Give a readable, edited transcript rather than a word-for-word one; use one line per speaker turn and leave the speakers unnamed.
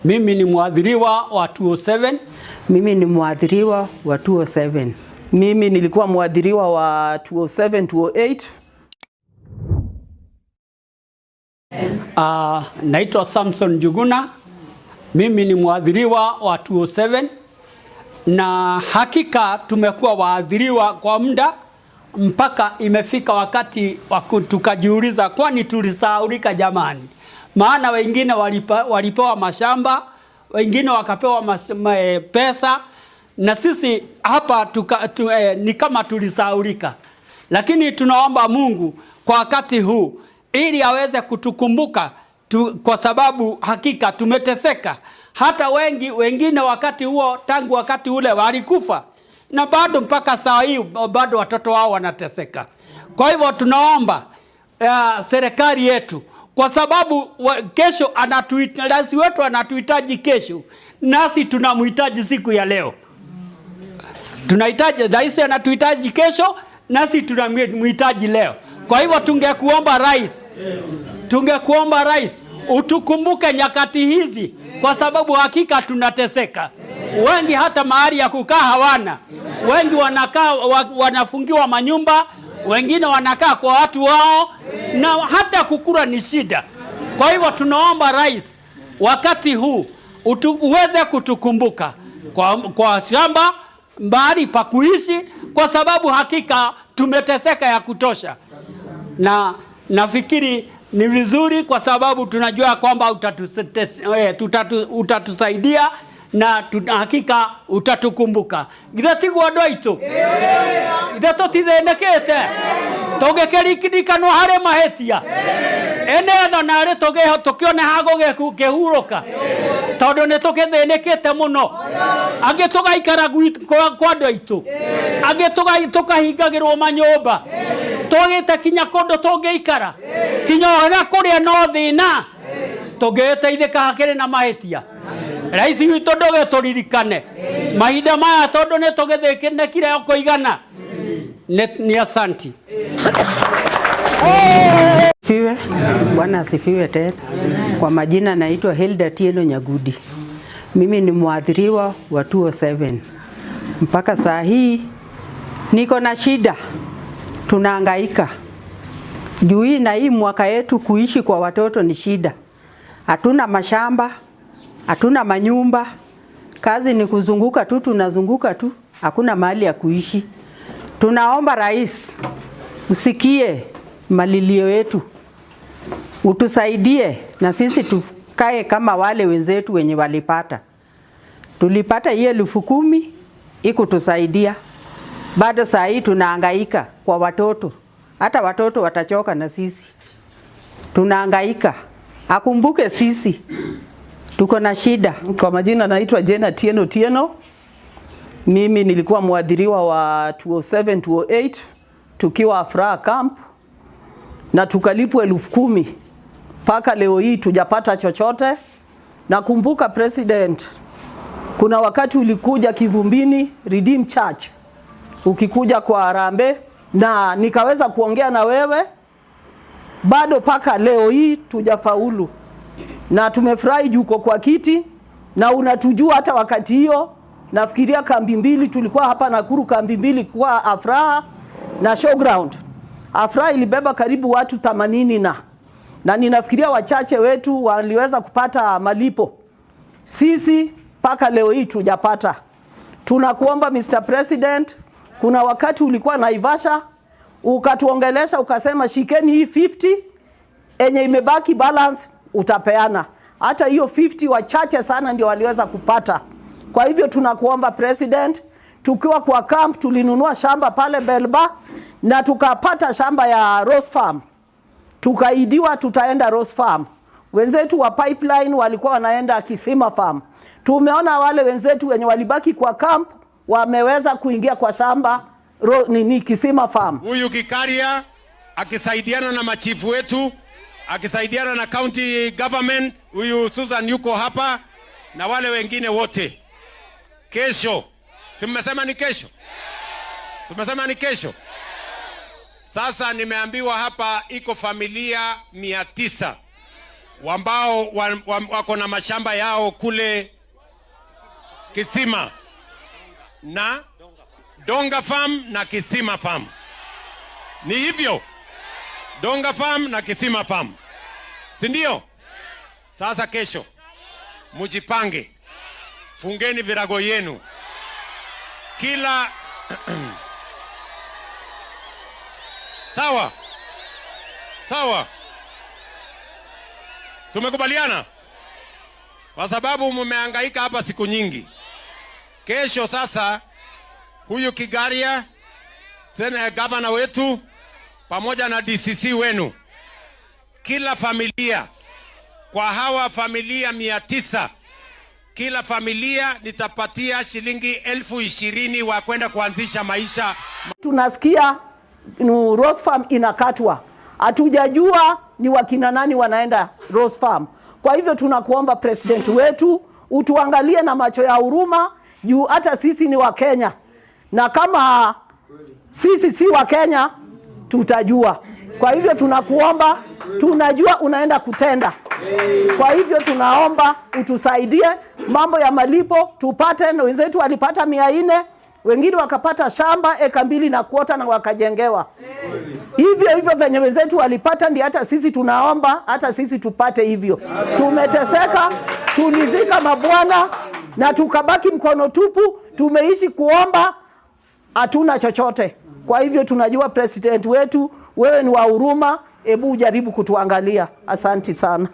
Mimi ni mwadhiriwa wa 207.
Mimi ni mwadhiriwa wa 207.
Mimi nilikuwa mwadhiriwa wa 207 208.
Naitwa Samson Juguna. Mimi ni mwadhiriwa wa 207 na hakika tumekuwa waadhiriwa kwa muda mpaka imefika wakati tukajiuliza kwani tulisahaulika jamani. Maana wengine walipewa mashamba, wengine wakapewa pesa, na sisi hapa ni kama tulisahaulika. Lakini tunaomba Mungu kwa wakati huu ili aweze kutukumbuka kwa sababu hakika tumeteseka. Hata wengine wakati huo, tangu wakati ule walikufa, na bado mpaka saa hii bado watoto wao wanateseka. Kwa hivyo tunaomba serikali yetu, kwa sababu kesho rais wetu anatuhitaji kesho, nasi tunamhitaji siku ya leo. Tunahitaji, rais anatuhitaji kesho, nasi tunamhitaji leo. Kwa hivyo tungekuomba rais utukumbuke nyakati hizi, kwa sababu hakika tunateseka. Wengi hata mahali ya kukaa hawana. Wengi wanafungiwa manyumba, wengine wanakaa kwa watu wao, na hata kukula ni shida. Kwa hivyo tunaomba rais wakati huu uweze kutukumbuka kwa shamba, mahali pa kuishi, kwa sababu hakika tumeteseka ya kutosha. Na nafikiri ni vizuri kwa sababu tunajua kwamba utatusaidia na hakika utatukumbuka. Githatigo andu aitu ithato tithenekete tugekerikirikano hare mahetia enetho nari tukione hago kehuruka tondu ni tukithenekete muno, angi tugaikara kwa andu aitu, angi tukahingagirwo manyumba, tugite kinya kundu tungiikara kinya ona kuria no thina tugiteithika hakiri na mahetia. Rais witu ndogeturirikane mahinda maya tondu ni tugithinekire kuigana. Ni asanti.
Bwana asifiwe tena. Kwa majina naitwa Hilda Tieno Nyagudi. Mimi ni mwadhiriwa wa 207. Mpaka saa hii niko na shida, tunahangaika. Juu hii na hii mwaka yetu kuishi kwa watoto ni shida. Hatuna mashamba, hatuna manyumba, kazi ni kuzunguka tu, tunazunguka tu, hakuna mahali ya kuishi. Tunaomba rais usikie malilio yetu, utusaidie na sisi tukae kama wale wenzetu wenye walipata. Tulipata hiyo 10,000 ikutusaidia. Bado saa hii tunahangaika kwa watoto. Hata watoto watachoka na sisi. Tunahangaika. Akumbuke sisi tuko na shida.
Kwa majina naitwa Jena Tieno. Mimi nilikuwa mwadhiriwa wa 207 208 tukiwa Afraha camp, na tukalipwa 10,000. Paka leo hii tujapata chochote. Nakumbuka president, kuna wakati ulikuja Kivumbini Redeem Church, ukikuja kwa Harambee, na nikaweza kuongea na wewe. Bado paka leo hii tujafaulu, na tumefurahi juko kwa kiti na unatujua. Hata wakati hiyo nafikiria kambi 2 tulikuwa hapa Nakuru, kambi 2 kwa Afraha na showground. Afraha ilibeba karibu watu 80 na ninafikiria wachache wetu waliweza kupata malipo. Sisi paka leo hii tujapata. Tunakuomba Mr. President, kuna wakati ulikuwa Naivasha ukatuongelesha ukasema shikeni hii 50 enye imebaki balance utapeana. Hata hiyo 50 wachache sana ndio waliweza kupata. Kwa hivyo tunakuomba President, tukiwa kwa camp tulinunua shamba pale Belba na tukapata shamba ya Rose Farm. Tukaidiwa tutaenda Rose Farm. Wenzetu wa Pipeline walikuwa wanaenda Kisima Farm. Tumeona wale wenzetu wenye walibaki kwa camp wameweza kuingia kwa shamba Kisima Farm.
Huyu Kikaria akisaidiana na machifu wetu, akisaidiana na county government, huyu Susan yuko hapa na wale wengine wote. Kesho, simesema ni kesho? Simesema ni kesho? Sasa nimeambiwa hapa iko familia 900 ambao wako na mashamba yao kule Kisima na Donga Farm na Kisima Farm. Ni hivyo? Donga Farm na Kisima Farm. Si ndio? Sasa kesho mujipange. Fungeni virago yenu. Kila sawa? Sawa? Tumekubaliana? Kwa sababu mumehangaika hapa siku nyingi. Kesho sasa huyu Kigaria, gavana wetu pamoja na DCC wenu, kila familia, kwa hawa familia 900, kila familia nitapatia shilingi 20,000 wa kwenda kuanzisha maisha.
Tunasikia Rose Farm inakatwa. Hatujajua ni wakina nani wanaenda Rose Farm. Kwa hivyo tunakuomba president wetu utuangalie na macho ya huruma, juu hata sisi ni wa Kenya. Na kama sisi si wa Kenya tutajua. Kwa hivyo tunakuomba, tunajua unaenda kutenda. Kwa hivyo tunaomba utusaidie mambo ya malipo tupate. Na wenzetu walipata 400, wengine wakapata shamba 2 na kuota na wakajengewa. Hivyo venye wenzetu walipata ndio hata sisi tunaomba hata sisi tupate hivyo. Tumeteseka, tulizika mabwana na tukabaki mkono tupu, tumeishi kuomba, hatuna chochote. Kwa hivyo tunajua president wetu wewe ni wa huruma, hebu ujaribu kutuangalia. Asante sana.